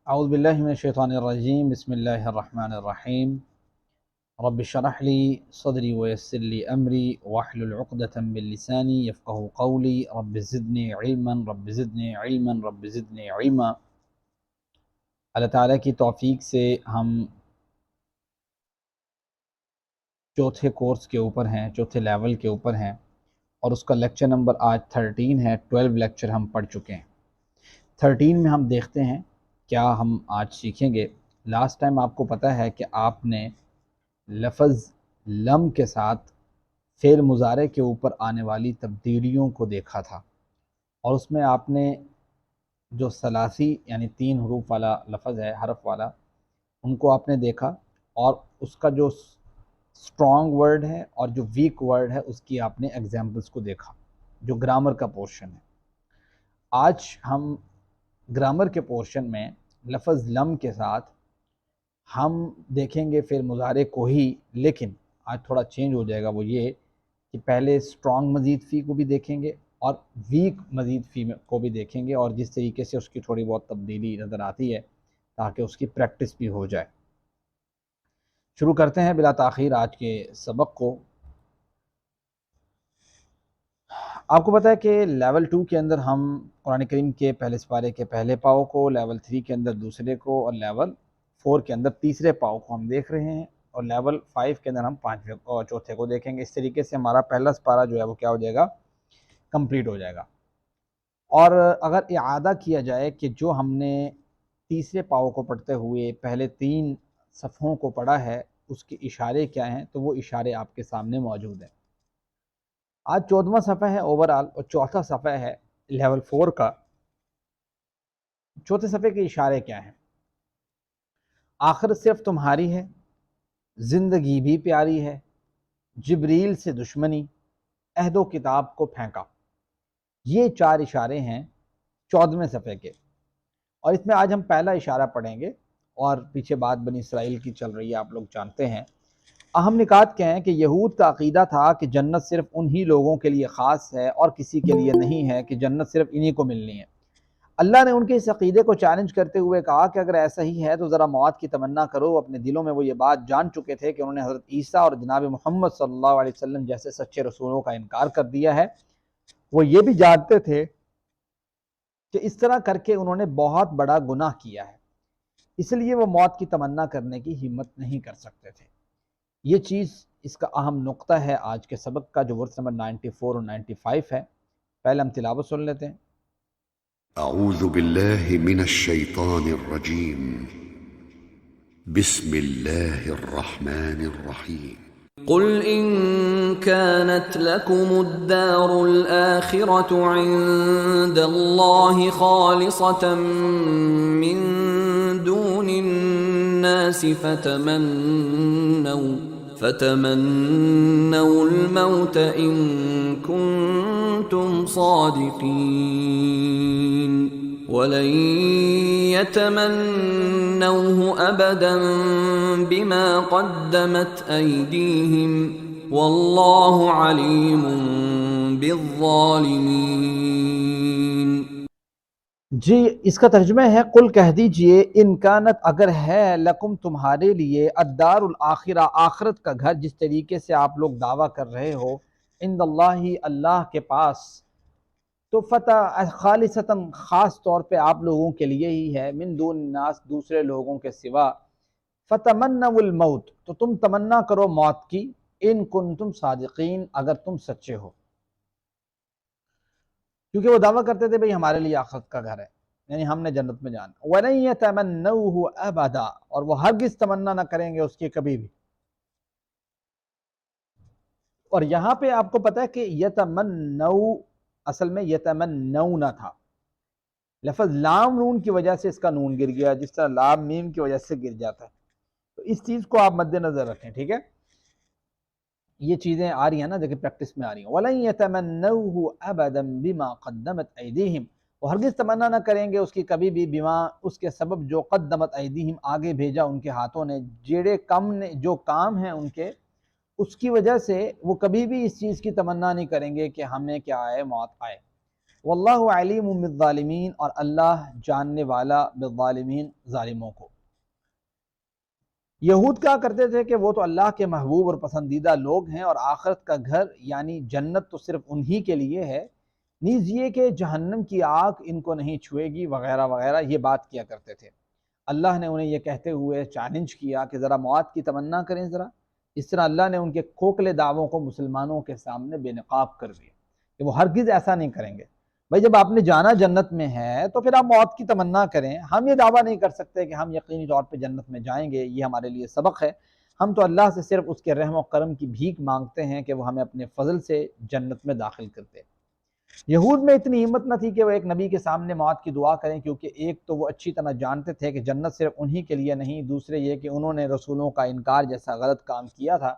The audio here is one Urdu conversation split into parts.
اعوذ باللہ من الشیطان الرجیم بسم اللہ الرحمن الرحیم رب اشرح لی صدری ویسر لی امری واحلل عقدۃ من لسانی یفقہوا قولی رب زدنی علما رب زدنی علما رب زدنی علما۔ اللہ تعالیٰ کی توفیق سے ہم چوتھے کورس کے اوپر ہیں، چوتھے لیول کے اوپر ہیں، اور اس کا لیکچر نمبر آج 13 ہے۔ 12 لیکچر ہم پڑھ چکے ہیں۔ 13 میں ہم دیکھتے ہیں کیا ہم آج سیکھیں گے۔ لاسٹ ٹائم آپ کو پتہ ہے کہ آپ نے لفظ لم کے ساتھ فعل مضارع کے اوپر آنے والی تبدیلیوں کو دیکھا تھا، اور اس میں آپ نے جو ثلاثی یعنی 3 حروف والا لفظ ہے، حرف والا، ان کو آپ نے دیکھا، اور اس کا جو اسٹرانگ ورڈ ہے اور جو ویک ورڈ ہے اس کی آپ نے ایگزامپلس کو دیکھا، جو گرامر کا پورشن ہے۔ آج ہم گرامر کے پورشن میں لفظ لم کے ساتھ ہم دیکھیں گے فعل مضارع کو ہی، لیکن آج تھوڑا چینج ہو جائے گا۔ وہ یہ کہ پہلے اسٹرانگ مزید فی کو بھی دیکھیں گے اور ویک مزید فی کو بھی دیکھیں گے، اور جس طریقے سے اس کی تھوڑی بہت تبدیلی نظر آتی ہے تاکہ اس کی پریکٹس بھی ہو جائے۔ شروع کرتے ہیں بلا تاخیر آج کے سبق کو۔ آپ کو پتہ ہے کہ لیول 2 کے اندر ہم قرآن کریم کے پہلے سپارے کے پہلے پاؤ کو، لیول 3 کے اندر دوسرے کو، اور لیول 4 کے اندر تیسرے پاؤ کو ہم دیکھ رہے ہیں، اور لیول 5 کے اندر ہم پانچویں اور چوتھے کو دیکھیں گے۔ اس طریقے سے ہمارا پہلا سپارہ جو ہے وہ کیا ہو جائے گا، کمپلیٹ ہو جائے گا۔ اور اگر اعادہ کیا جائے کہ جو ہم نے تیسرے پاؤ کو پڑھتے ہوئے پہلے 3 صفحوں کو پڑھا ہے اس کے اشارے کیا ہیں، تو وہ اشارے آپ کے سامنے موجود ہیں۔ آج 14واں صفحہ ہے اوورآل، اور چوتھا صفحہ ہے لیول 4 کا۔ چوتھے صفحے کے اشارے کیا ہیں؟ آخرت صرف تمہاری ہے، زندگی بھی پیاری ہے، جبریل سے دشمنی، عہد و کتاب کو پھینکا۔ یہ 4 اشارے ہیں 14ویں صفحے کے، اور اس میں آج ہم پہلا اشارہ پڑھیں گے، اور پیچھے بات بنی اسرائیل کی چل رہی ہے، آپ لوگ جانتے ہیں۔ اہم نکات کیا ہیں کہ یہود کا عقیدہ تھا کہ جنت صرف انہی لوگوں کے لیے خاص ہے اور کسی کے لیے نہیں ہے، کہ جنت صرف انہی کو ملنی ہے۔ اللہ نے ان کے اس عقیدے کو چیلنج کرتے ہوئے کہا کہ اگر ایسا ہی ہے تو ذرا موت کی تمنا کرو۔ اپنے دلوں میں وہ یہ بات جان چکے تھے کہ انہوں نے حضرت عیسیٰ اور جناب محمد صلی اللہ علیہ وسلم جیسے سچے رسولوں کا انکار کر دیا ہے۔ وہ یہ بھی جانتے تھے کہ اس طرح کر کے انہوں نے بہت بڑا گناہ کیا ہے، اس لیے وہ موت کی تمنا کرنے کی ہمت نہیں کر سکتے تھے۔ یہ چیز اس کا اہم نقطہ ہے آج کے سبق کا، جو ورس نمبر 94 اور 95 ہے۔ پہلے ہم تلاوت سن لیتے ہیں۔ اعوذ باللہ من الشیطان الرجیم بسم اللہ الرحمن الرحیم قل إن كانت لكم الدار الآخرة عند الله خالصة من دون الناس فتمنوا الموت إن كنتم صادقين وَلَن يَتَمَنَّوْهُ أَبَدًا بِمَا قَدَّمَتْ أَيْدِيهِمْ وَاللَّهُ عَلِيمٌ بِالظَّالِمِينَ۔ جی، اس کا ترجمہ ہے قل کہہ دیجئے ان کانت اگر ہے لکم تمہارے لیے الدار الاخرہ آخرت کا گھر، جس طریقے سے آپ لوگ دعویٰ کر رہے ہو، عند اللہ اللہ کے پاس، تو فتح خالصتاً خاص طور پہ آپ لوگوں کے لیے ہی ہے، من دون الناس دوسرے لوگوں کے سوا، فتمنوا الموت تو تم تمنا کرو موت کی، ان کنتم صادقین اگر تم سچے ہو، کیونکہ وہ دعویٰ کرتے تھے بھئی ہمارے لیے آخرت کا گھر ہے، یعنی ہم نے جنت میں جانا۔ وَلَن يَتَمَنَّوْهُ أَبَدًا اور وہ ہرگز تمنا نہ کریں گے اس کی کبھی بھی۔ اور یہاں پہ آپ کو پتہ ہے کہ یتمنو اصل میں یتمنون تھا، لفظ لام نون کی وجہ سے اس کا نون گر گیا، جس طرح لام میم کی وجہ سے گر جاتا ہے، تو اس چیز کو آپ مد نظر رکھیں، ٹھیک ہے؟ یہ چیزیں آ رہی ہیں نا، دیکھیں پریکٹس میں آ رہی ہیں۔ وَلَن يَتَمَنَّوْهُ أَبَدًا بِمَا قَدَّمَتْ أَيْدِيهِمْ وہ ہرگز تمنا نہ کریں گے اس کی کبھی بھی، بما اس کے سبب جو قدمت ایدیہم آگے بھیجا ان کے ہاتھوں نے، جیڑے کم نے جو کام ہیں ان کے، اس کی وجہ سے وہ کبھی بھی اس چیز کی تمنا نہیں کریں گے کہ ہمیں کیا آئے، موت آئے۔ واللہ علیم بالظالمین، اور اللہ جاننے والا بالظالمین، ظالموں کو۔ یہود کہا کرتے تھے کہ وہ تو اللہ کے محبوب اور پسندیدہ لوگ ہیں، اور آخرت کا گھر یعنی جنت تو صرف انہی کے لیے ہے، نیز یہ کہ جہنم کی آگ ان کو نہیں چھوئے گی، وغیرہ وغیرہ، یہ بات کیا کرتے تھے۔ اللہ نے انہیں یہ کہتے ہوئے چیلنج کیا کہ ذرا موت کی تمنا کریں ذرا۔ اس طرح اللہ نے ان کے کھوکھلے دعووں کو مسلمانوں کے سامنے بے نقاب کر دیا کہ وہ ہرگز ایسا نہیں کریں گے۔ بھائی جب آپ نے جانا جنت میں ہے تو پھر آپ موت کی تمنا کریں۔ ہم یہ دعویٰ نہیں کر سکتے کہ ہم یقینی طور پہ جنت میں جائیں گے، یہ ہمارے لیے سبق ہے۔ ہم تو اللہ سے صرف اس کے رحم و کرم کی بھیک مانگتے ہیں کہ وہ ہمیں اپنے فضل سے جنت میں داخل کرتے۔ یہود میں اتنی ہمت نہ تھی کہ وہ ایک نبی کے سامنے موت کی دعا کریں، کیونکہ ایک تو وہ اچھی طرح جانتے تھے کہ جنت صرف انہی کے لیے نہیں، دوسرے یہ کہ انہوں نے رسولوں کا انکار جیسا غلط کام کیا تھا،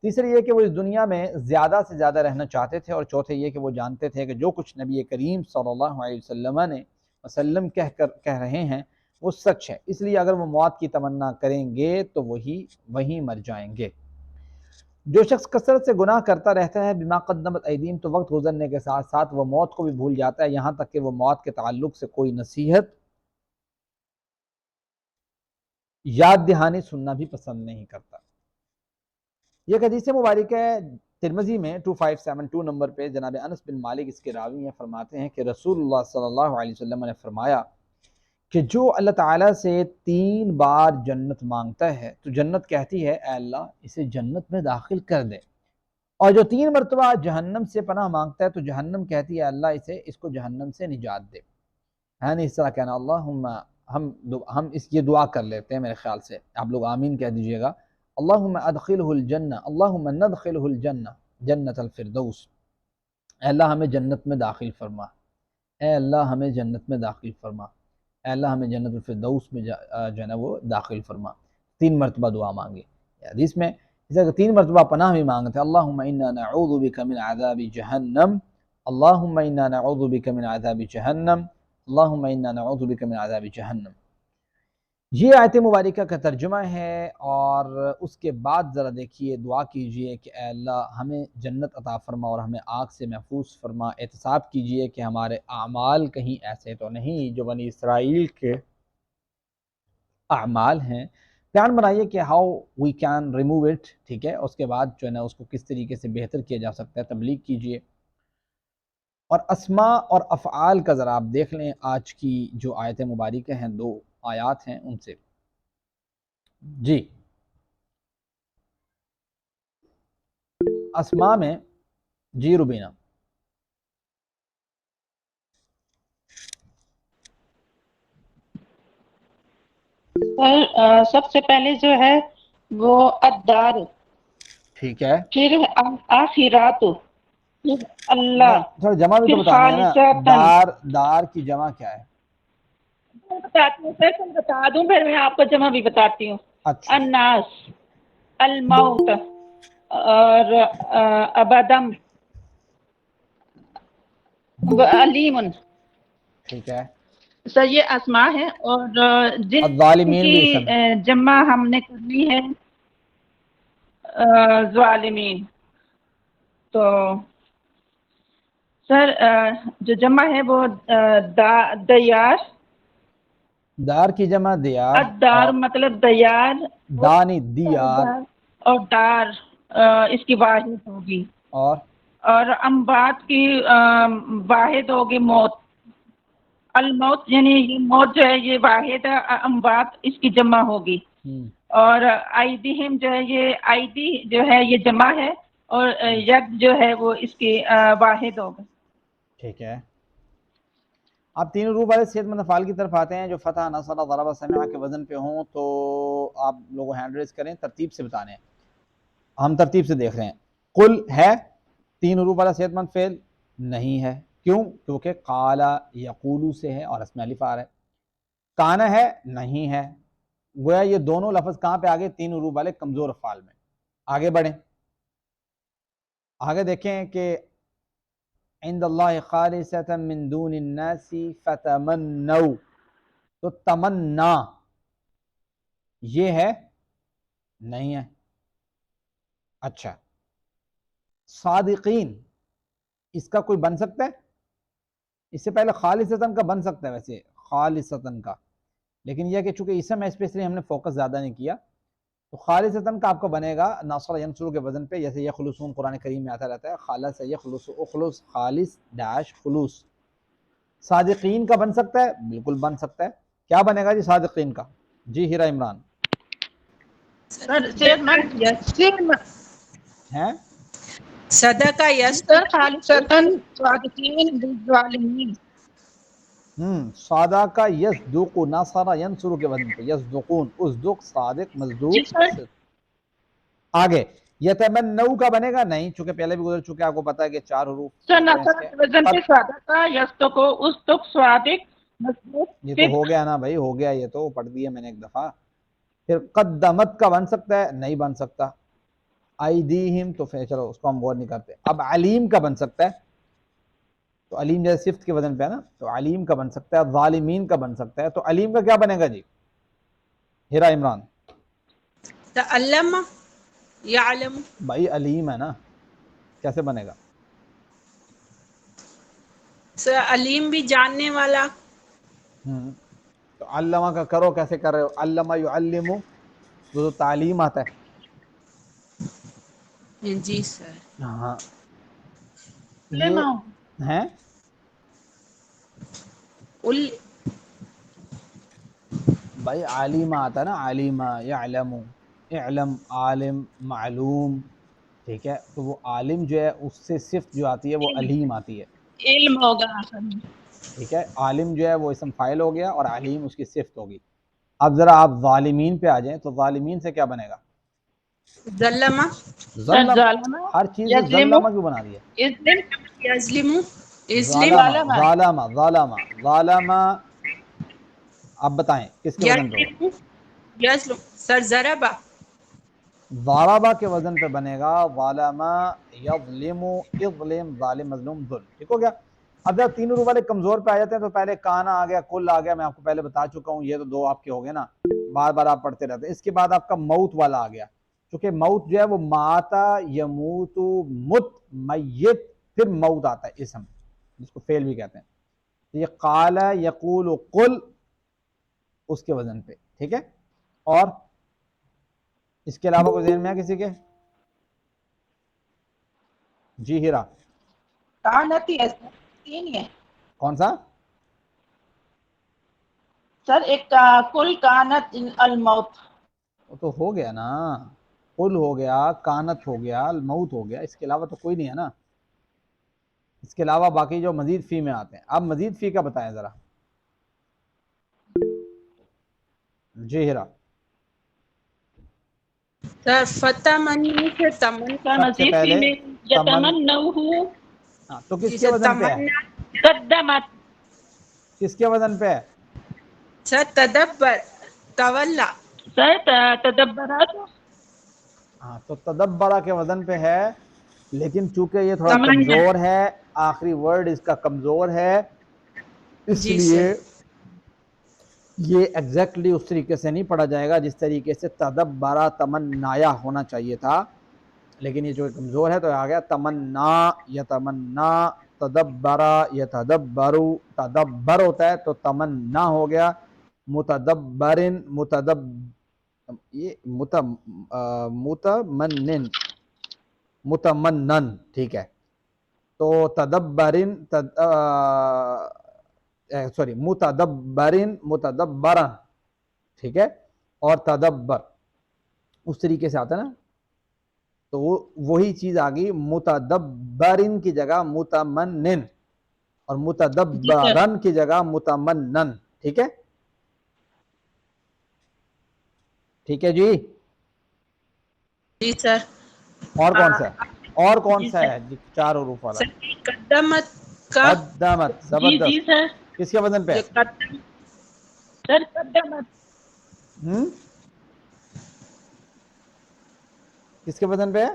تیسرے یہ کہ وہ اس دنیا میں زیادہ سے زیادہ رہنا چاہتے تھے، اور چوتھے یہ کہ وہ جانتے تھے کہ جو کچھ نبی کریم صلی اللہ علیہ وسلم کہہ رہے ہیں وہ سچ ہے، اس لیے اگر وہ موت کی تمنا کریں گے تو وہیں مر جائیں گے۔ جو شخص کثرت سے گناہ کرتا رہتا ہے بما قدمت ایدیم، تو وقت گزرنے کے ساتھ ساتھ وہ موت کو بھی بھول جاتا ہے، یہاں تک کہ وہ موت کے تعلق سے کوئی نصیحت یاد دہانی سننا بھی پسند نہیں کرتا۔ یہ ایک حدیث مبارک ہے ترمذی میں 2572 نمبر پہ، جناب انس بن مالک اس کے راوی ہیں، فرماتے ہیں کہ رسول اللہ صلی اللہ علیہ وسلم نے فرمایا کہ جو اللہ تعالیٰ سے 3 بار جنت مانگتا ہے تو جنت کہتی ہے اے اللہ اسے جنت میں داخل کر دے، اور جو 3 مرتبہ جہنم سے پناہ مانگتا ہے تو جہنم کہتی ہے اللہ اس کو جہنم سے نجات دے۔ یعنی اس طرح کہنا اللہم، ہم یہ دعا کر لیتے ہیں، میرے خیال سے آپ لوگ آمین کہہ دیجئے گا، اللہم ادخلہ الجنہ، اللہم ندخلہ الجنہ، جنت الفردوس، اے اللہ ہمیں جنت میں داخل فرما، اے اللہ ہمیں جنت میں داخل فرما، اے اللہ ہمیں جنت الفردوس میں جو ہے نا وہ داخل فرما۔ 3 مرتبہ دعا مانگی۔ حدیث میں اسے 3 مرتبہ پناہ بھی مانگتے ہیں، اللہم انا نعوذ بک من عذاب جہنم، اللہم انا نعوذ بک من عذاب جہنم، اللہم انا نعوذ بک من عذاب جہنم۔ یہ آیت مبارکہ کا ترجمہ ہے، اور اس کے بعد ذرا دیکھیے دعا کیجئے کہ اے اللہ ہمیں جنت عطا فرما اور ہمیں آگ سے محفوظ فرما۔ احتساب کیجئے کہ ہمارے اعمال کہیں ایسے تو نہیں جو بنی اسرائیل کے اعمال ہیں، پلان بنائیے کہ how we can remove it, ٹھیک ہے، اس کے بعد جو ہے نا اس کو کس طریقے سے بہتر کیا جا سکتا ہے، تبلیغ کیجئے۔ اور اسماء اور افعال کا ذرا آپ دیکھ لیں، آج کی جو آیت مبارکہ ہیں 2 آیات ہیں ان سے۔ جی اسماء میں، جی روبینہ، سر سب سے پہلے جو ہے وہ الدار، ٹھیک ہے، پھر آخرات، پھر اللہ، تھوڑا جمع بھی تو پھر بتانے ہے نا، خالصتاً۔ دار کی جمع کیا ہے؟ بتاتی ہوں سر، تم بتا دوں پھر میں آپ کو جمع بھی بتاتی ہوں۔ اچھا الناس، الموت، اور ابدم، علیم۔ ٹھیک ہے، سر یہ اسماء ہے، اور جن الظالمین کی بھی اسم ہے۔ جمع ہم نے کرنی ہے ظالمین، تو سر جو جمع ہے وہ دیار، دار کی جمع دیار، الدار اور مطلب دیار، دانی دیار، اور دار اس کی واحد ہوگی، اور اور اموات کی واحد ہوگی موت۔ الموت یعنی یہ موت جو ہے یہ واحد ہے، اموات اس کی جمع ہوگی، اور ایدیہم جو ہے یہ ایدی جو ہے یہ جمع ہے، اور ید جو ہے وہ اس کی واحد ہوگا۔ ٹھیک ہے، آپ 3 حروف والے صحت مند افعال کی طرف آتے ہیں جو فتح، نصر، ضرب، سمع کے وزن پہ ہوں، تو آپ لوگ ہینڈ ریز کریں، ترتیب سے بتانے ہیں، ہم ترتیب سے دیکھ رہے ہیں۔ قل ہے 3 حروف والا صحت مند فعل؟ نہیں ہے، کیوں؟ کیونکہ قال یقولو سے ہے اور اس میں الف آ رہا ہے۔ کان ہے؟ نہیں ہے، گویا یہ دونوں لفظ کہاں پہ آگے؟ 3 حروف والے کمزور افعال میں۔ آگے بڑھیں، آگے دیکھیں کہ عند اللہ خالصۃ من دون الناس فتمنوا، تو تمنا یہ ہے؟ نہیں ہے۔ اچھا، صادقین اس کا کوئی بن سکتا ہے؟ اس سے پہلے خالصتاً کا بن سکتا ہے ویسے، خالصتاً کا، لیکن یہ کہ چونکہ اسم ہے اس پہ اس لیے ہم نے فوکس زیادہ نہیں کیا، تو خالصتاً کا آپ کو بنے گا ناصر ینصر کے وزن پہ، جیسے یخلصون قرآن کریم میں آتا رہتا ہے، خالص یخلص، اخلص، خالص ڈیش خلوص۔ صادقین کا بن سکتا ہے، بالکل بن سکتا ہے، کیا بنے گا جی صادقین کا؟ جی ہیرا عمران سر سر ہیں؟ صدقہ یس سر خالصتاً صادقین للظالمین۔ صادہ کا یصدق، ناصر ینصر کے وزن پہ یصدقون، اصدق صادق جی مصدوق سر صدق۔ آگے یتمنو کا بنے گا نہیں، چونکہ پہلے بھی گزر چکے، آپ کو پتا ہے کہ 4 حروف سر ہوتے ہیں اس نصر کے۔ کے وزن پہ صادقہ یصدق اصدق صادق مصدوق یہ تو صدق۔ ہو گیا نا بھائی، ہو گیا، یہ تو پڑھ دیا میں نے ایک دفعہ۔ پھر قدمت کا بن سکتا ہے، نہیں بن سکتا۔ ایدیہم تو پھر چلو اس کو ہم غور نہیں کرتے۔ اب علیم کا بن سکتا ہے، تو علیم جیسے صفت کے وزن پہ ہے نا، تو علیم کا بن سکتا ہے، ظالمین کا بن سکتا ہے، تو علیم کا کیا بنے گا جی ہیرا عمران؟ تعلم یعلم، بھائی علیم ہے نا، کیسے بنے گا؟ سر علیم بھی جاننے والا، تو علامہ کا کرو، کیسے کر رہے ہو؟ علامہ یعلم، وہ تو تعلیم آتا ہے۔ جی سر۔ ہاں یہ ہیں بھائی، عالمہ آتا ہے نا، عالمہ یعلم، اعلم، عالم، معلوم، ٹھیک ہے، تو وہ عالم جو ہے اس سے صفت جو آتی ہے وہ علیم آتی ہے، علم ہوگا آخر میں۔ ٹھیک ہے، عالم جو ہے وہ اسم فاعل ہو گیا اور علیم اس کی صفت ہوگی۔ اب ذرا آپ ظالمین پہ آ جائیں، تو ظالمین سے کیا بنے گا؟ ظلم سر ظلم، ظالمہ ہر چیز میں یظلم ظلمہ کیوں بنا دیا؟ اظلم یظلم اسلم ظالمہ، ظالمہ ظالمہ، ظالمہ، ظالمہ، اب بتائیں کس کے وزن پہ ہوگا؟ یظلم یظلم سر ضربہ، ضاربہ کے وزن پہ بنے گا ظالمہ، یظلم، اظلم، ظالم، مظلوم، ظلم، ٹھیک ہو گیا؟ اب جب 3 حروف والے کمزور پہ آ جاتے ہیں تو پہلے کانا آ گیا، کل آ گیا، میں آپ کو پہلے بتا چکا ہوں، یہ تو 2 آپ کے ہو گئے نا، بار بار آپ پڑھتے رہتے ہیں۔ اس کے بعد آپ کا موت والا آ گیا، چونکہ موت جو ہے وہ ماتا، یموت، مت، میت، پھر موت آتا ہے اسم، جس کو فعل بھی کہتے ہیں۔ تو یہ قال، یقول، قل، اس کے وزن پہ، ٹھیک ہے؟ اور اس کے علاوہ کوئی ذہن میں ہے کسی کے؟ جی ہیرا کانتی ہے سر، 3 ہی ہے کون سا؟ سر، ایک کل کانت الموت۔ وہ تو ہو گیا نا، قل ہو گیا، کانت ہو گیا، الموت ہو گیا، اس کے علاوہ تو کوئی نہیں ہے نا۔ اس کے علاوہ باقی جو مزید فی میں آتے ہیں، اب مزید فی کا بتائیں ذرا۔ جی ہیرا سر فتح منی سے تمن، کا سب سے نظیفی پہلے میں تمن، یتمنہ ہاں، تو کس کے جسے وزن پہ ہے؟ تمنا، قدمت کس کے وزن پہ ہے؟ سر تدبر تولا، سر تدبرات ہاں، تو تدبرہ کے وزن پہ ہے، لیکن چونکہ یہ تھوڑا تمنا، کمزور ہے، آخری ورڈ اس کا کمزور ہے، اس جی لیے سر۔ یہ ایگزیکٹلی اس طریقے سے نہیں پڑھا جائے گا جس طریقے سے تدبرہ تمنایا ہونا چاہیے تھا، لیکن یہ جو کمزور ہے تو آ گیا تمنا، یتمنا، تدبرہ، یتدبرو، تدبر ہوتا ہے تو تمنا ہو گیا، متدبرن، یہ متمنن، متمنن، ٹھیک ہے، تو تدبرن، سوری، متدبرن، متدبرن، ٹھیک ہے، اور تدبر اس طریقے سے آتا ہے نا، تو وہی چیز آ گئی، متدبرن کی جگہ متمنن، اور جی سر۔ متدبرن کی جگہ متمنن، ٹھیک ہے؟ ٹھیک ہے جی؟ جی سر۔ اور کون سا ہے؟ اور کون جی سا سر۔ ہے جی 4 حروف والا؟ سر قدمت کا، قدمت، جی جی زبردست، سر۔ کس کے وزن پہ جو ہے؟ قدم، سر قدمت کس کے وزن پہ ہے؟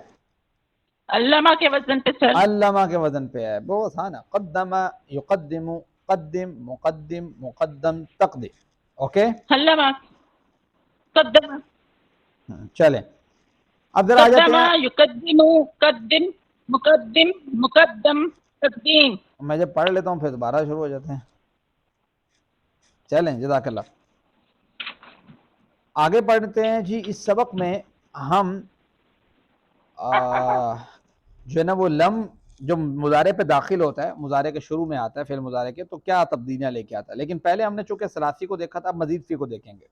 علامہ کے وزن پہ سر۔ علامہ کے وزن پہ ہے، بہت آسان ہے، قدم، یقدم، قدم، مقدم، مقدم، تقدیم، اوکے؟ علامہ قدم چلیں اب ذرا آ جاتے قدم ہیں، یقدم قدم مقدم مقدم تقدیم میں جب پڑھ لیتا ہوں پھر دوبارہ شروع ہو جاتے ہیں. چلیں جزاک اللہ. آگے پڑھتے ہیں جی. اس سبق میں ہم جو ہے نا وہ لم جو مضارع پہ داخل ہوتا ہے، مضارع کے شروع میں آتا ہے فعل مضارع کے، تو کیا تبدیلیاں لے کے آتا ہے. لیکن پہلے ہم نے چونکہ ثلاثی کو دیکھا تھا، اب مزید فی کو دیکھیں گے.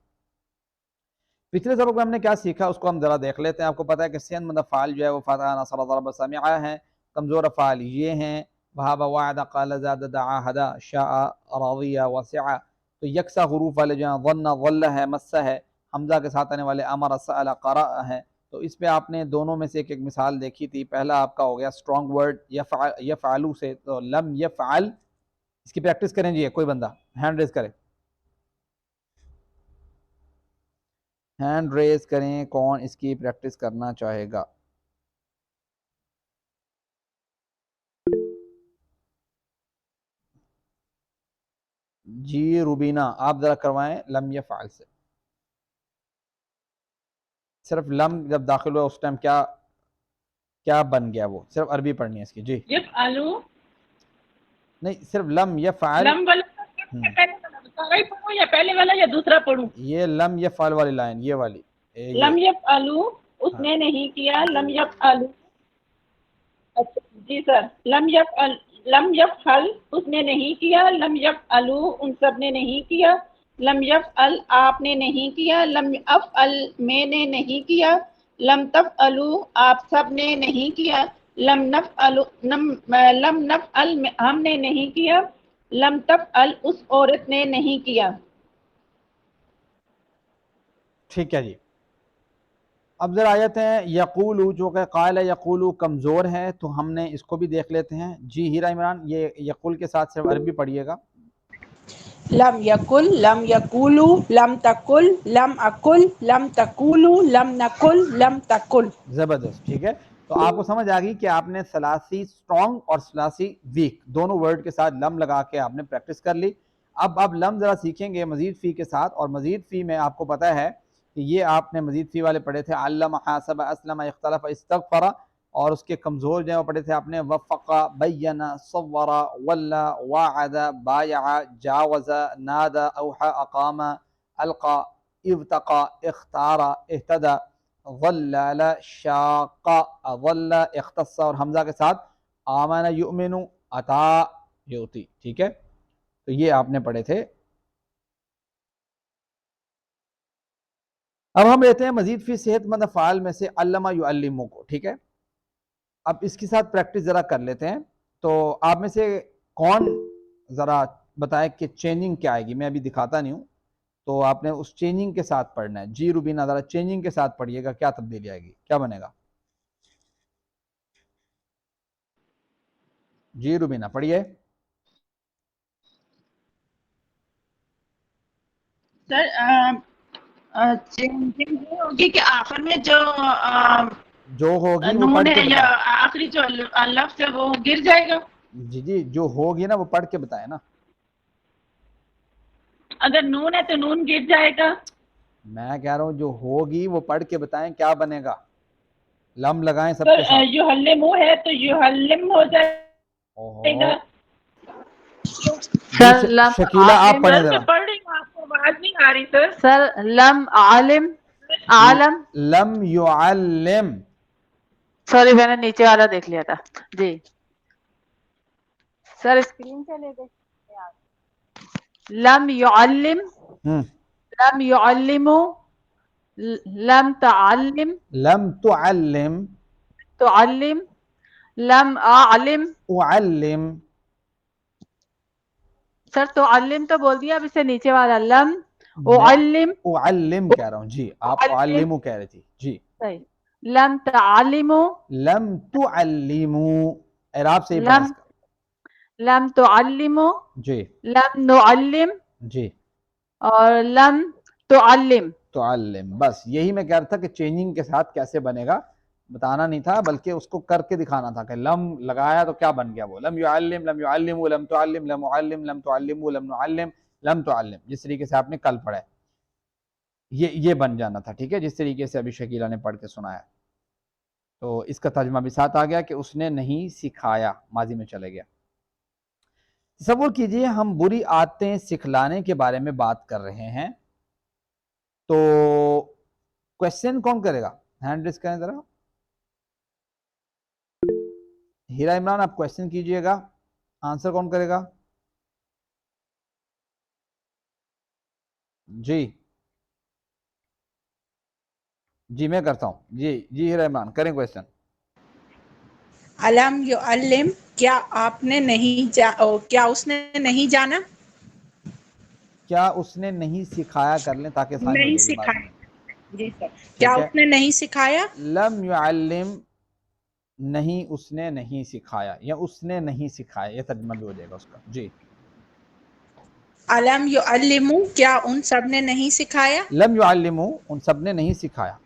پچھلے سبق میں ہم نے کیا سیکھا اس کو ہم ذرا دیکھ لیتے ہیں. آپ کو پتا ہے کہ سین مند افعال جو ہے وہ فتح، نصر، ضرب، سمع ہیں. کمزور افعال یہ ہیں وہاب، وعد، قال، زاد، دعا، ہدا، شاء، رضی، وسع. تو یکساں حروف والے جو ہیں ظن، ظل ہے، مس ہے. حمزہ کے ساتھ آنے والے امر، سأل، قرأ ہیں. تو اس پہ آپ نے دونوں میں سے ایک مثال دیکھی تھی. پہلا آپ کا ہو گیا اسٹرانگ ورڈ یفعلو سے، تو لم یفعل. اس کی پریکٹس کریں جی. کوئی بندہ ہینڈ ریز کرے، ہینڈ ریز کریں کون اس کی پریکٹس کرنا چاہے گا. جی روبینہ آپ ذرا کروائیں لم یفعل سے. صرف لم جب داخل ہوا اس ٹائم کیا بن گیا، وہ صرف عربی پڑھنی ہے اس کی. جی یفعلو نہیں، صرف لم یفعل. لم والا پہلے والا سارا ہی پڑھوں یا پہلے والا یا دوسرا پڑھوں؟ یہ لم یفعل والی لائن، یہ والی یہ. لم یفعلو اس ہاں. نے نہیں کیا. لم یفعلو. اچھا جی سر. لم یفعل اس نے نہیں کیا. لم یفعلو ان سب نے نہیں کیا. لم یفعل آپ نے نہیں کیا. لم افعل میں نے نہیں کیا. لم تفعلو آپ سب نے نہیں کیا. لم نفعل ہم نے نہیں کیا. لم تفعل اس عورت نے نہیں کیا. ٹھیک ہے جی. اب ذرا آیت ہے یقولو، جو کہ قائل یقولو کمزور ہے، تو ہم نے اس کو بھی دیکھ لیتے ہیں. جی ہیرا عمران، یہ یقول کے ساتھ صرف عربی پڑھیے گا. لم یکل، لم یقولو، لم تقل، لم اقل، لم تقولو، لم نقل، لم تقل. زبردست. ٹھیک ہے. تو آپ کو سمجھ آ گئی کہ آپ نے ثلاثی اسٹرانگ اور ثلاثی ویک دونوں ورڈ کے ساتھ لم لگا کے آپ نے پریکٹس کر لی. اب لم ذرا سیکھیں گے مزید فی کے ساتھ. اور مزید فی میں آپ کو پتہ ہے کہ یہ آپ نے مزید فی والے پڑھے تھے علم، حاسب، اسلم، اختلف، استغفر. اور اس کے کمزور جو ہیں وہ پڑھے تھے آپ نے وفق، بین، صور، ولا، واعد، بایع، جاوز، نادى، اوحى، اقام، القى، ارتقى، اختار، اهتدى، ظلل، شاق، اظل، اختص اور حمزہ کے ساتھ آمن، یؤمن، عطا، یعطی. ٹھیک ہے. تو یہ آپ نے پڑھے تھے. اب ہم لیتے ہیں مزید فی صحت مند افعال میں سے علمہ یعلمو کو. ٹھیک ہے. اب اس کے ساتھ پریکٹس ذرا کر لیتے ہیں. تو آپ میں سے کون ذرا بتائے کہ چینجنگ کیا آئے گی. میں ابھی دکھاتا نہیں ہوں، تو آپ نے اس چینجنگ کے ساتھ پڑھنا ہے. جی روبینہ ذرا چینجنگ کے ساتھ پڑھیے گا. کیا تبدیلی آئے گی، کیا بنے گا؟ جی روبینہ پڑھیے. سر چینجنگ یہ ہوگی کہ آخر میں جو جو ہوگی وہ نون پڑھ کے ہے یا بتائیں. آخری جو لفظ ہے وہ گر جائے گا. جی جی جو ہوگی نا وہ پڑھ کے بتائیں نا. اگر نون ہے تو نون گر جائے گا. میں کہہ رہا ہوں جو ہوگی وہ پڑھ کے بتائیں کیا بنے گا. لم لگائیں سب سر کے ساتھ. یحلم ہے تو یحلم ہو جائے گا. اوہو. جی سر لم شکیلہ آپ عالم، پڑھیں سر میں ذرا. پڑھ رہی ہوں، آپ کو آواز نہیں آ رہی سر. سر لم عالم، عالم. لم یعلم. سوری میں نے نیچے والا دیکھ لیا تھا. جی سر اسکرین سے لے کے لم يعلم، لم يعلمو، لم تعلم، لم تعلم، تعلم، لم اعلم. اعلم. سر تعلم تو بول دیا، اب اسے نیچے والا لم میں اعلم. اعلم کہہ رہا ہوں. جی آپ اعلم اعلمو کہہ رہی تھی. جی صحیح. لم تعلمو، لم تعلمو. اعراب سے ہی پڑھیں لم اس کا. لم تعلمو، جی لم نعلم، جی اور لم تعلم. تعلم. بس یہی میں کہہ رہا تھا کہ چینجنگ کے ساتھ کیسے بنے گا بتانا نہیں تھا، بلکہ اس کو کر کے دکھانا تھا کہ لم لگایا تو کیا بن گیا. وہ لم يعلم، لم يعلم، لم تعلم، لم اعلم، لم تعلم، لم نعلم، لم تعلم. جس طریقے سے آپ نے کل پڑھا ہے یہ بن جانا تھا. ٹھیک ہے. جس طریقے سے ابھی شکیلہ نے پڑھ کے سنایا. تو اس کا ترجمہ بھی ساتھ آ گیا کہ اس نے نہیں سکھایا، ماضی میں چلے گیا. تصور کیجئے ہم بری عادتیں سکھلانے کے بارے میں بات کر رہے ہیں، تو کوشچن کون کرے گا؟ ہینڈ ریز کریں ذرا. ہیرا عمران آپ کوشچن کیجئے گا، آنسر کون کرے گا؟ جی میں کرتا ہوں. جی ہیرا عمران کریں کوشچن. علم یعلم، کیا آپ نے نہیں کیا اس نے نہیں جانا؟ کیا اس نے نہیں سکھایا، کر لیں تاکہ آسانی ہو نہیں جائے گی بات. سکھایا. جی سر. کیا ٹھیک ہے. اس نے نہیں سکھایا؟ لم یعلم، نہیں اس نے نہیں سکھایا، یا اس نے نہیں سکھایا، یہ ترجمہ بھی ہو جائے گا اس کا. جی. علم یعلم، کیا ان سب نے نہیں سکھایا؟ لم یعلموا، ان سب نے نہیں سکھایا.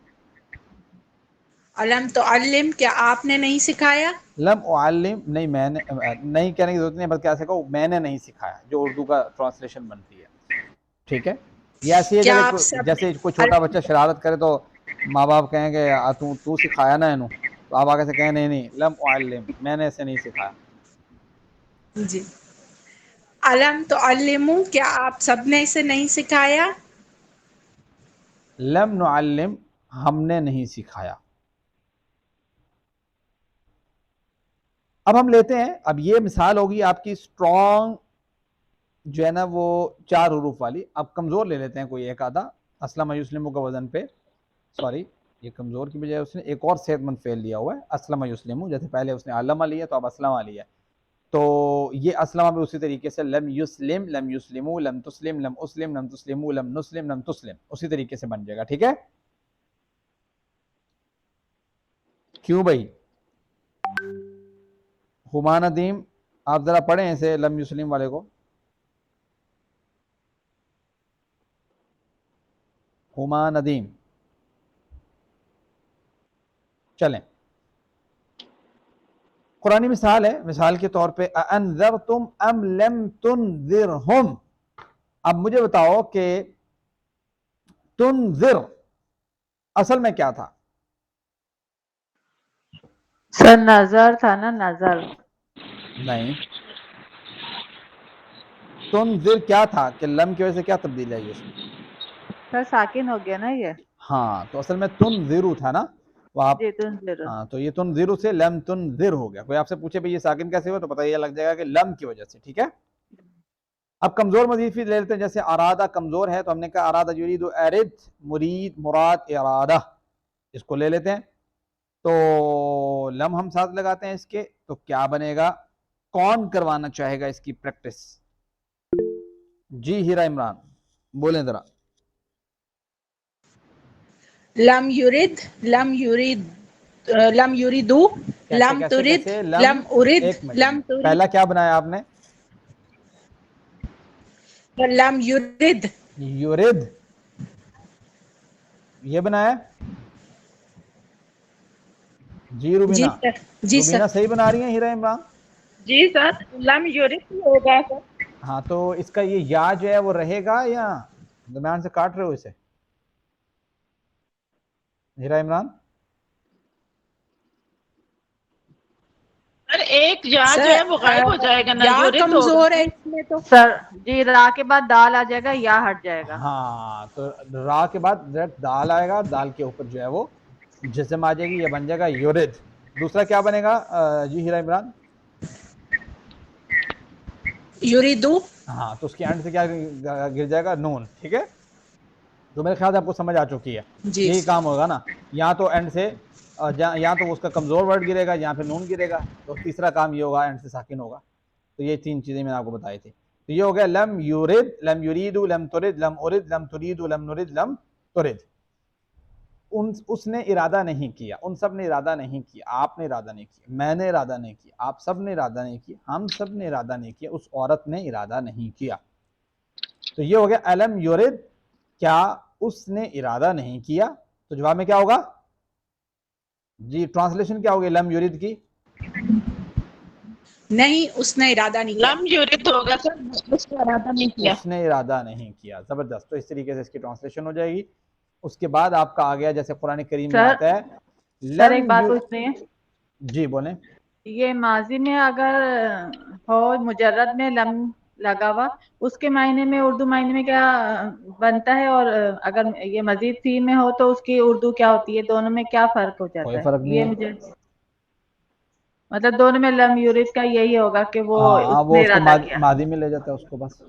علم تعلم، کیا آپ نے نہیں سکھایا؟ لم اعلم، نہیں میں نے، نہیں کہنے کی ضرورت نہیں، بلکہ ایسے کہو میں نے نہیں سکھایا، جو اردو کا ٹرانسلیشن بنتی ہے. ٹھیک ہے. یہ ایسی ہے کیا آپ سب جیسے کوئی چھوٹا بچہ شرارت کرے تو ماں باپ کہیں گے تو سکھایا نا انہوں، تو آپ آگے سے کہیں نہیں لم اعلم، میں نے اسے نہیں سکھایا. جی. علم تعلم، کیا آپ سب نے اسے نہیں سکھایا؟ لم نعلم، ہم نے نہیں سکھایا. اب ہم لیتے ہیں، اب یہ مثال ہوگی آپ کی اسٹرانگ جو ہے نا وہ 4 حروف والی. اب کمزور لے لیتے ہیں کوئی ایک آدھا. اسلم یسلم کا وزن پہ، سوری یہ کمزور کی بجائے اس نے ایک اور صحت مند فعل لیا ہوا ہے، اسلم یسلم. جیسے پہلے اس نے علم لیا تو اب اسلم لیا ہے، تو یہ اسلم بھی اسی طریقے سے لم یسلم، لم یسلمو، لم تسلم، لم اسلم، لم تسلمو، لم نسلم، لم تسلم، اسی طریقے سے بن جائے گا. ٹھیک ہے. کیوں بھائی؟ ہما ندیم آپ ذرا پڑھیں اسے لم یسلم والے کو. ہما ندیم چلیں. قرآنی مثال ہے، مثال کے طور پہ اَأَنذَرْتُمْ أَمْ لَمْ تُنذِرْهُمْ. اب مجھے بتاؤ کہ تنذر اصل میں کیا تھا؟ سر نظر تھا نا، نظر. نہیں، تنذر کیا تھا کہ لم کی وجہ سے کیا تبدیل آئی اس میں؟ سر ساکن ہو گیا نا یہ. ہاں تو اصل میں تنذر تھا نا وہ آپ. جی تنذر. ہاں تو یہ تنذر سے لم تنذر ہو گیا. کوئی آپ سے پوچھے بھئی یہ ساکن کیسے ہوا تو پتہ یہ لگ جائے گا کہ لم کی وجہ سے. ٹھیک ہے. اب کمزور مزید فی لے لیتے ہیں. جیسے ارادہ کمزور ہے تو ہم نے کہا ارادہ یرید ارد، مرید مراد ارادہ، اس کو لے لیتے ہیں. تو لم ہم ساتھ لگاتے ہیں اس کے، تو کیا بنے گا؟ کون کروانا چاہے گا اس کی پریکٹس؟ جی ہیرا عمران بولیں ذرا. لم یرد، لم یرید، لم یریدو، کیسے لم کیسے ترد، کیسے لم ارد، ایک لم منٹ ترد، پہلا کیا بنایا آپ نے؟ لم یرد. یورد یہ بنایا. جی جی روبینہ، سر. جی سر. روبینہ صحیح بنا رہی ہیں ہیرا عمران؟ جی سر. لم یورث ہوگا سر. ہاں تو اس کا یہ یا جو ہے وہ رہے گا یا درمیان سے کاٹ رہے ہو اسے ہیرا عمران؟ سر ایک یا سر جو ہے وہ غائب ہو جائے گا نا، یا یورث ہوگا. کمزور ہے اس میں تو. سر جی را کے بعد دال آ جائے گا، یا ہٹ جائے گا. ہاں تو را کے بعد ڈائریکٹ دال آئے گا، دال کے اوپر جو ہے وہ جزم آ جائے گی، یہ بن جائے گا یورد. دوسرا کیا بنے گا جی ہیرا عمران؟ یریدو. ہاں تو اس کے اینڈ سے کیا گر جائے گا؟ نون. ٹھیک ہے. تو میرے خیال سے آپ کو سمجھ آ چکی ہے. جی یہی سر. کام ہوگا نا، یا تو اینڈ سے یا تو اس کا کمزور ورڈ گرے گا یا پھر نون گرے گا. تو تیسرا کام یہ ہوگا اینڈ سے ساکن ہوگا. تو یہ 3 چیزیں میں نے آپ کو بتائی تھی. تو یہ ہو گیا لم یورد، لم یریدو، لم ترد، لم ارد، لم تریدو، لم نرد، لم ترد. اس نے ارادہ نہیں کیا، ان سب نے ارادہ نہیں کیا، آپ نے ارادہ نہیں کیا، میں نے ارادہ نہیں کیا، آپ سب نے ارادہ نہیں کیا، ہم سب نے ارادہ نہیں کیا، اس عورت نے ارادہ نہیں کیا. تو یہ ہو گیا الم یورد، کیا اس نے ارادہ نہیں کیا. تو جواب میں کیا ہوگا؟ جی ٹرانسلیشن کیا ہوگی لم یورد کی؟ نہیں اس نے ارادہ نہیں کیا. لم یورث ہوگا سر، اس کا ارادہ نہیں کیا. اس نے ارادہ نہیں کیا. زبردست. تو اس طریقے سے اس کی ٹرانسلیشن ہو جائے گی. اس کے بعد آپ کا آ گیا جیسے قرآن کریم میں سر آتا ہے سر ایک لم بات یو. پوچھنی ہے. جی بولیں. یہ ماضی میں اگر ہو مجرد میں لم لگا ہوا، اس کے معنی میں اردو معنی میں کیا بنتا ہے، اور اگر یہ مزید فی میں ہو تو اس کی اردو کیا ہوتی ہے؟ دونوں میں کیا فرق ہو کوئی جاتا فرق ہے؟ نہیں یہ ہے. مجھے مطلب دونوں میں لم یورد کا یہی ہوگا کہ وہ ہاں اس وہ نے اس کو ارادہ کیا. ماضی میں لے جاتا ہے اس کو بس.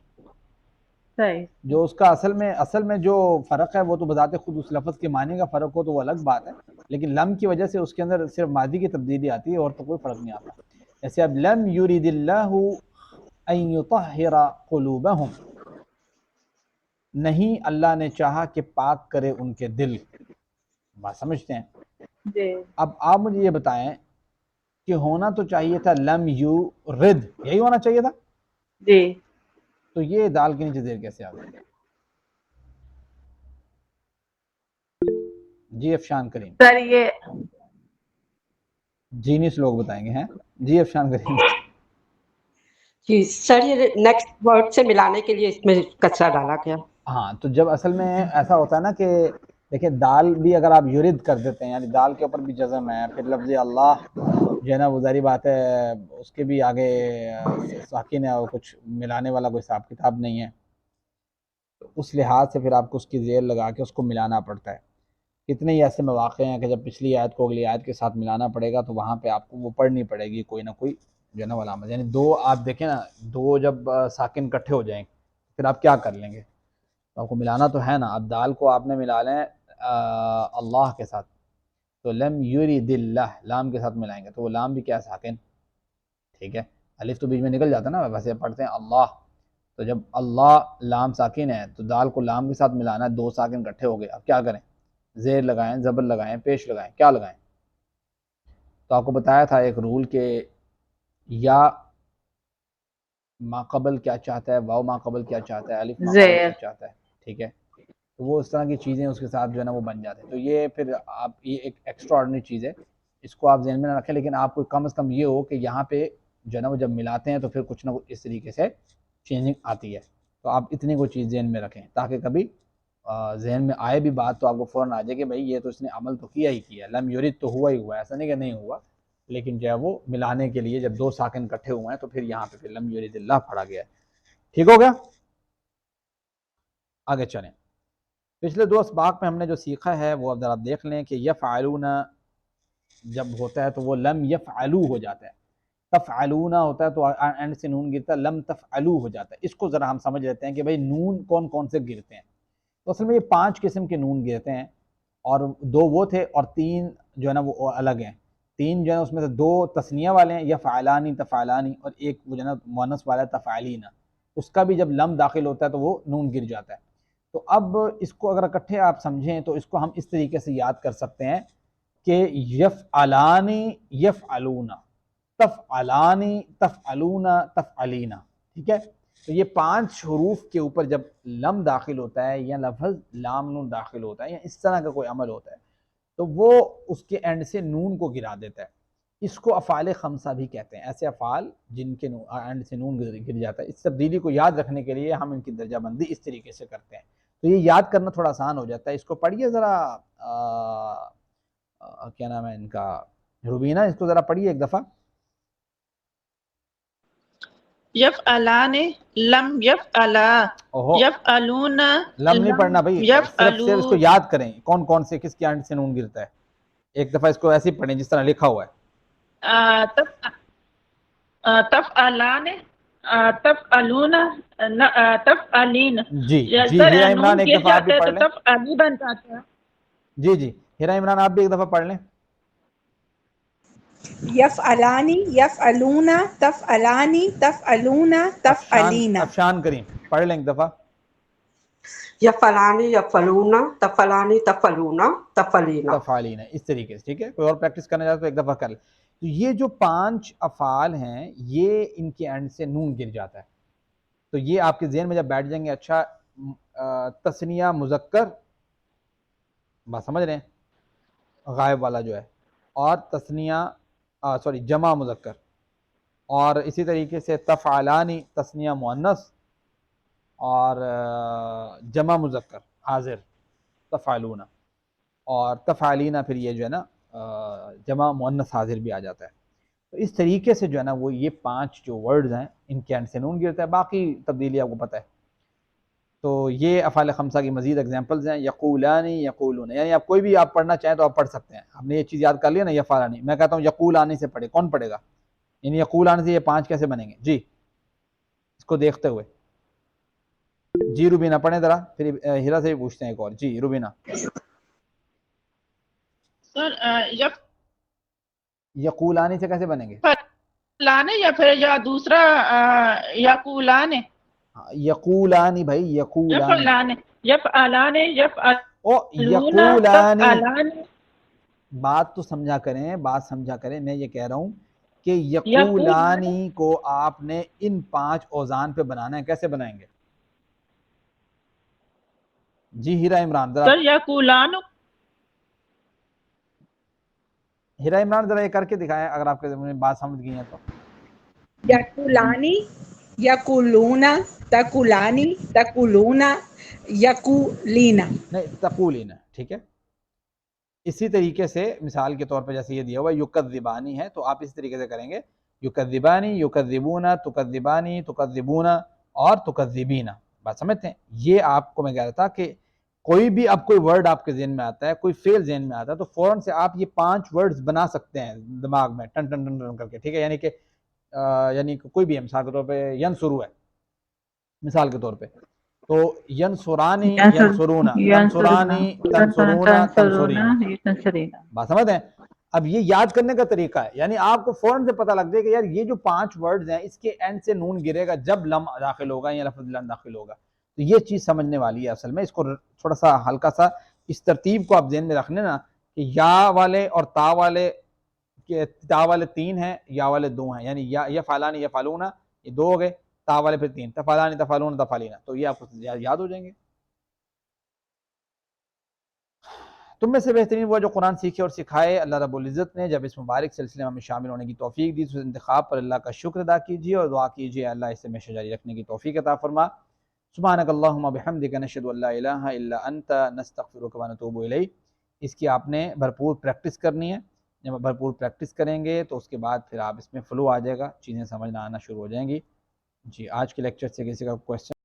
صحیح. جو اس کا اصل میں جو فرق ہے وہ تو بذات خود اس لفظ کے معنی کا فرق ہو تو وہ الگ بات ہے، لیکن لم کی وجہ سے اس کے اندر صرف ماضی کی تبدیلی آتی ہے اور تو کوئی فرق نہیں آتا. جیسے اب لم یرید اللہ ان یطہر قلوبہم، نہیں اللہ نے چاہا کہ پاک کرے ان کے دل. بات سمجھتے ہیں؟ جی اب آپ مجھے یہ بتائیں کہ ہونا تو چاہیے تھا لم یورد، یہی ہونا چاہیے تھا، جی. تو یہ دال کے نیچے زیر کیسے آ گئی؟ جی افشان کریم. سر یہ جینیس لوگ بتائیں گے ہیں. جی افشان کریم. جی سر، یہ نیکسٹ ورڈ سے ملانے کے لیے اس میں کچرا ڈالا گیا. ہاں تو جب اصل میں ایسا ہوتا ہے نا کہ دیکھیں دال بھی اگر آپ یورد کر دیتے ہیں، یعنی دال کے اوپر بھی جزم ہے، پھر لفظ اللہ جو ہے نا وہ ظاہری بات ہے اس کے بھی آگے ساکن ہے اور کچھ ملانے والا کوئی حساب کتاب نہیں ہے، تو اس لحاظ سے پھر آپ کو اس کی زیر لگا کے اس کو ملانا پڑتا ہے. کتنے ہی ایسے مواقع ہیں کہ جب پچھلی آیت کو اگلی آیت کے ساتھ ملانا پڑے گا تو وہاں پہ آپ کو وہ پڑھنی پڑے گی کوئی نہ کوئی جو ہے نا علامت. یعنی دو آپ دیکھیں نا، دو جب ساکن اکٹھے ہو جائیں پھر آپ کیا کر لیں گے؟ آپ کو ملانا تو ہے نا. اب دال کو آپ نے ملا لیں اللہ کے ساتھ، تو لم یرید اللہ لام کے ساتھ ملائیں گے تو وہ لام بھی کیا ساکن، ٹھیک ہے. الف تو بیچ میں نکل جاتا ہے نا، ویسے پڑھتے ہیں اللہ، تو جب اللہ لام ساکن ہے تو دال کو لام کے ساتھ ملانا ہے، دو ساکن اکٹھے ہو گئے. اب کیا کریں؟ زیر لگائیں، زبر لگائیں، پیش لگائیں، کیا لگائیں؟ تو آپ کو بتایا تھا ایک رول کہ یا ما قبل کیا چاہتا ہے، واو ما قبل کیا چاہتا ہے، الف ما قبل زیر. کیا چاہتا ہے، ٹھیک ہے. تو وہ اس طرح کی چیزیں اس کے ساتھ جو ہے نا وہ بن جاتے ہیں. تو یہ پھر آپ یہ ایک ایکسٹرا آرڈنری چیز ہے، اس کو آپ ذہن میں نہ رکھیں، لیکن آپ کو کم از کم یہ ہو کہ یہاں پہ جو ہے نا وہ جب ملاتے ہیں تو پھر کچھ نہ کچھ اس طریقے سے چینجنگ آتی ہے. تو آپ اتنی کوئی چیز ذہن میں رکھیں تاکہ کبھی ذہن میں آئے بھی بات تو آپ کو فوراً آ جائے کہ بھائی یہ تو اس نے عمل تو کیا ہی کیا، لم یورد تو ہوا ہی ہوا ہے، ایسا نہیں کہ نہیں ہوا، لیکن جو ہے وہ ملانے کے لیے جب دو ساکن اکٹھے ہوئے ہیں تو پھر یہاں پہ پھر لم یورد اللہ پڑھا گیا ہے. ٹھیک ہو گیا؟ آگے چلیں. پچھلے دو اسباق میں ہم نے جو سیکھا ہے وہ اب ذرا دیکھ لیں کہ یفعلون جب ہوتا ہے تو وہ لم یفعلو ہو جاتا ہے، تفعلون ہوتا ہے تو اینڈ سے نون گرتا ہے، لم تفعلو ہو جاتا ہے. اس کو ذرا ہم سمجھ لیتے ہیں کہ بھئی نون کون کون سے گرتے ہیں. تو اصل میں یہ 5 قسم کے نون گرتے ہیں، اور 2 وہ تھے اور 3 جو ہے نا وہ الگ ہیں. 3 جو ہے اس میں سے 2 تثنیہ والے ہیں، یفعلانی تفعلانی، اور ایک وہ جو ہے نا مؤنث والا ہے تفعلین. اس کا بھی جب لم داخل ہوتا ہے تو وہ نون گر جاتا ہے. تو اب اس کو اگر اکٹھے آپ سمجھیں تو اس کو ہم اس طریقے سے یاد کر سکتے ہیں کہ یفعلانی یفعلون، تفعلانی تفعلون تفعلین، ٹھیک ہے. تو یہ 5 حروف کے اوپر جب لم داخل ہوتا ہے یا لفظ لام نون داخل ہوتا ہے یا اس طرح کا کوئی عمل ہوتا ہے تو وہ اس کے اینڈ سے نون کو گرا دیتا ہے. اس کو افعال خمسہ بھی کہتے ہیں، ایسے افعال جن کے اینڈ سے نون گر جاتا ہے. اس تبدیلی کو یاد رکھنے کے لیے ہم ان کی درجہ بندی اس طریقے سے کرتے ہیں، تو یہ یاد کرنا تھوڑا آسان ہو جاتا ہے. اس کو پڑھیے ذرا کیا نام ہے ان کا، روبینہ، اس کو ذرا پڑھیے ایک دفعہ. یفعلان لم یفعلا، اوہو، یفعلون لم نہیں پڑھنا بھائی، صرف اس کو یفعلو، یاد کریں کون کون سے کس کے اینڈ سے نون گرتا ہے. ایک دفعہ اس کو ایسے ہی پڑھیں جس طرح لکھا ہوا ہے. تفعلان، تفعلون، تفعلین. جی جی سر ہیرا نون عمران ایک گر دفعہ آپ بھی جاتا ہے پڑھ تو لیں. تفعلی بن جاتا ہے. جی جی ہیرا عمران آپ بھی ایک دفعہ پڑھ لیں. یفعلانی یفعلون تفعلانی تفعلون تفعلین. افشان کریم پڑھ لیں ایک دفعہ. یفعلانی یفعلون تفعلانی تفعلون تفعلین. تفعلین، اس طریقے سے، ٹھیک ہے. کوئی اور پریکٹس کرنا چاہتا تو ایک دفعہ کر لیں. تو یہ جو 5 افعال ہیں یہ ان کے اینڈ سے نون گر جاتا ہے. تو یہ آپ کے ذہن میں جب بیٹھ جائیں گے، اچھا تثنیہ مذکر، بات سمجھ رہے ہیں، غائب والا جو ہے، اور تثنیہ جمع مذکر، اور اسی طریقے سے تفعلانی تثنیہ مؤنث، اور جمع مذکر حاضر تفعلون، اور تفعلین پھر یہ جو ہے نا جمع مؤنث حاضر بھی آ جاتا ہے. تو اس طریقے سے جو ہے نا وہ یہ 5 جو ورڈز ہیں ان کے اینڈ سے نون گرتا ہے، باقی تبدیلی آپ کو پتہ ہے۔ تو یہ افعال خمسہ کی مزید ایگزامپلز ہیں، یقولانی، یقولون، یعنی آپ کوئی بھی آپ پڑھنا چاہیں تو آپ پڑھ سکتے ہیں۔ آپ نے یہ چیز یاد کر لیا نا، یفعلانی، میں کہتا ہوں یقولانی سے پڑھے، کون پڑھے گا؟ یعنی یقولانی سے یہ 5 کیسے بنیں گے؟ جی اس کو دیکھتے ہوئے جی روبینہ پڑھیں ذرا، پھر ہیرا سے بھی پوچھتے ہیں ایک اور۔ جی روبینہ۔ سر یقولانی سے کیسے بنیں گے؟ یفعلانے یا پھر یا دوسرا یقولانے؟ یقولانی بھائی، یقولانی، یفعلانے، او یفعلون، یقولانی، تفعلانے، بات تو سمجھا کریں، بات سمجھا کریں۔ میں یہ کہہ رہا ہوں کہ یقول، یقولانی کو آپ نے ان 5 اوزان پہ بنانا ہے، کیسے بنائیں گے؟ جی ہیرا عمران ذرا، سر یقولان، ہیرا عمران ذرا یہ کر کے دکھائیں اگر آپ کے بات سمجھ گئی ہیں تو۔ یقولانی، یقولون، تقولانی، تقولون، یقولینا۔ نہیں تقولین، ٹھیک ہے۔ اسی طریقے سے مثال کے طور پہ جیسے یہ دیا ہوا یکذبانی ہے تو آپ اسی طریقے سے کریں گے، یکذبانی، یکذبون، تکذبانی، تکذبون اور تکذبین۔ بات سمجھتے ہیں؟ یہ آپ کو میں کہہ رہا تھا کہ کوئی بھی اب کوئی ورڈ آپ کے ذہن میں آتا ہے، کوئی فعل ذہن میں آتا ہے تو فوراً سے آپ یہ 5 ورڈز بنا سکتے ہیں دماغ میں ٹن ٹن ٹن ٹن کر کے، ٹھیک ہے؟ یعنی کہ کوئی بھی ہے، مثال کے طور پہ ینصرو ہے مثال کے طور پہ، تو ینصرانی، ینصرونا، تنصرانی، تنصرونا، تنصرین۔ بات سمجھتے ہیں؟ اب یہ یاد کرنے کا طریقہ ہے، یعنی آپ کو فوراً سے پتہ لگ جائے کہ یار یہ جو 5 ورڈز ہیں اس کے اینڈ سے نون گرے گا جب لم داخل ہوگا یا لفظ لم داخل ہوگا۔ تو یہ چیز سمجھنے والی ہے اصل میں، اس کو تھوڑا سا ہلکا سا اس ترتیب کو آپ ذہن میں رکھنے نا کہ یا والے اور تا والے، تا والے 3 ہیں، یا والے 2 ہیں، یعنی یا یفعلانی، یفعلون، یہ 2 ہو گئے، تا والے پھر 3، تفعلانی، تفعلون، تفعلینا، تو یہ آپ کو یاد ہو جائیں گے۔ تم میں سے بہترین وہ جو قرآن سیکھے اور سکھائے۔ اللہ رب العزت نے جب اس مبارک سلسلے میں ہمیں شامل ہونے کی توفیق دی تو اس انتخاب پر اللہ کا شکر ادا کیجیے اور دعا کیجیے اللہ اسے ہمیشہ جاری رکھنے کی توفیق عطا فرما۔ سبحانک اللہم بحمدک نشہد ان لا الہ الا انت نستغفرک ونتوب الیک۔ اس کی آپ نے بھرپور پریکٹس کرنی ہے، جب بھرپور پریکٹس کریں گے تو اس کے بعد پھر آپ اس میں فلو آ جائے گا، چیزیں سمجھنا آنا شروع ہو جائیں گی۔ جی آج کے لیکچر سے کسی کا کویسچن